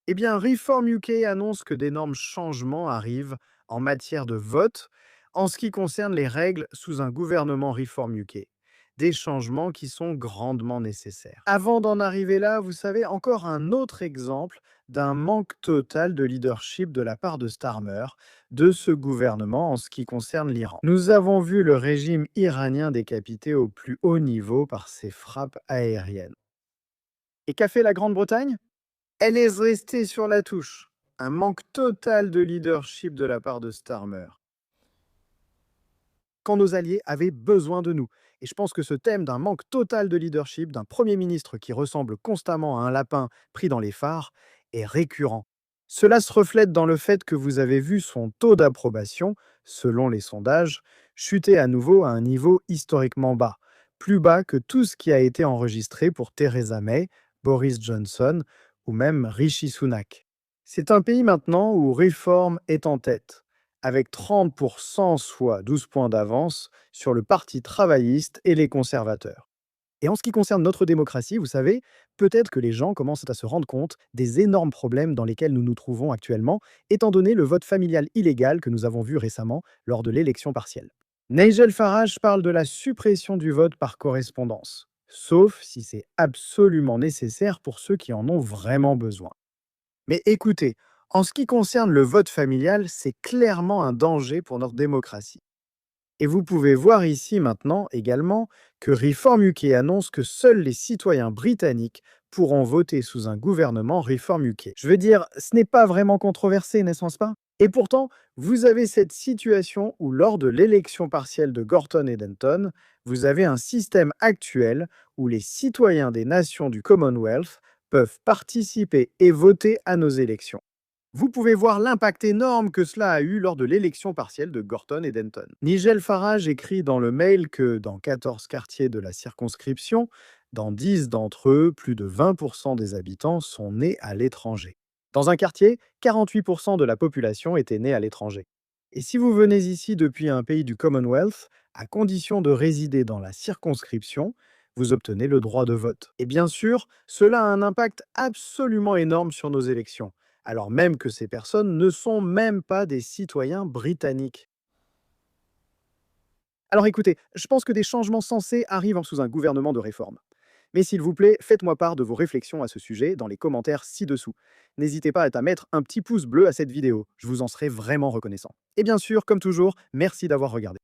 Eh bien, Reform UK annonce que d'énormes changements arrivent en matière de vote en ce qui concerne les règles sous un gouvernement Reform UK. Des changements qui sont grandement nécessaires. Avant d'en arriver là, vous savez, encore un autre exemple d'un manque total de leadership de la part de Starmer, de ce gouvernement en ce qui concerne l'Iran. Nous avons vu le régime iranien décapité au plus haut niveau par ses frappes aériennes. Et qu'a fait la Grande-Bretagne? Elle est restée sur la touche. Un manque total de leadership de la part de Starmer, quand nos alliés avaient besoin de nous. Et je pense que ce thème d'un manque total de leadership, d'un Premier ministre qui ressemble constamment à un lapin pris dans les phares, est récurrent. Cela se reflète dans le fait que vous avez vu son taux d'approbation, selon les sondages, chuter à nouveau à un niveau historiquement bas, plus bas que tout ce qui a été enregistré pour Theresa May, Boris Johnson ou même Rishi Sunak. C'est un pays maintenant où Reform est en tête, avec 30%, soit 12 points d'avance, sur le Parti travailliste et les conservateurs. Et en ce qui concerne notre démocratie, vous savez, peut-être que les gens commencent à se rendre compte des énormes problèmes dans lesquels nous nous trouvons actuellement, étant donné le vote familial illégal que nous avons vu récemment lors de l'élection partielle. Nigel Farage parle de la suppression du vote par correspondance, sauf si c'est absolument nécessaire pour ceux qui en ont vraiment besoin. Mais écoutez, en ce qui concerne le vote familial, c'est clairement un danger pour notre démocratie. Et vous pouvez voir ici maintenant également que Reform UK annonce que seuls les citoyens britanniques pourront voter sous un gouvernement Reform UK. Je veux dire, ce n'est pas vraiment controversé, n'est-ce pas? Et pourtant, vous avez cette situation où lors de l'élection partielle de Gorton et Denton, vous avez un système actuel où les citoyens des nations du Commonwealth peuvent participer et voter à nos élections. Vous pouvez voir l'impact énorme que cela a eu lors de l'élection partielle de Gorton et Denton. Nigel Farage écrit dans le mail que dans 14 quartiers de la circonscription, dans 10 d'entre eux, plus de 20% des habitants sont nés à l'étranger. Dans un quartier, 48% de la population était née à l'étranger. Et si vous venez ici depuis un pays du Commonwealth, à condition de résider dans la circonscription, vous obtenez le droit de vote. Et bien sûr, cela a un impact absolument énorme sur nos élections, alors même que ces personnes ne sont même pas des citoyens britanniques. Alors écoutez, je pense que des changements sensés arrivent sous un gouvernement de réforme. Mais s'il vous plaît, faites-moi part de vos réflexions à ce sujet dans les commentaires ci-dessous. N'hésitez pas à mettre un petit pouce bleu à cette vidéo, je vous en serai vraiment reconnaissant. Et bien sûr, comme toujours, merci d'avoir regardé.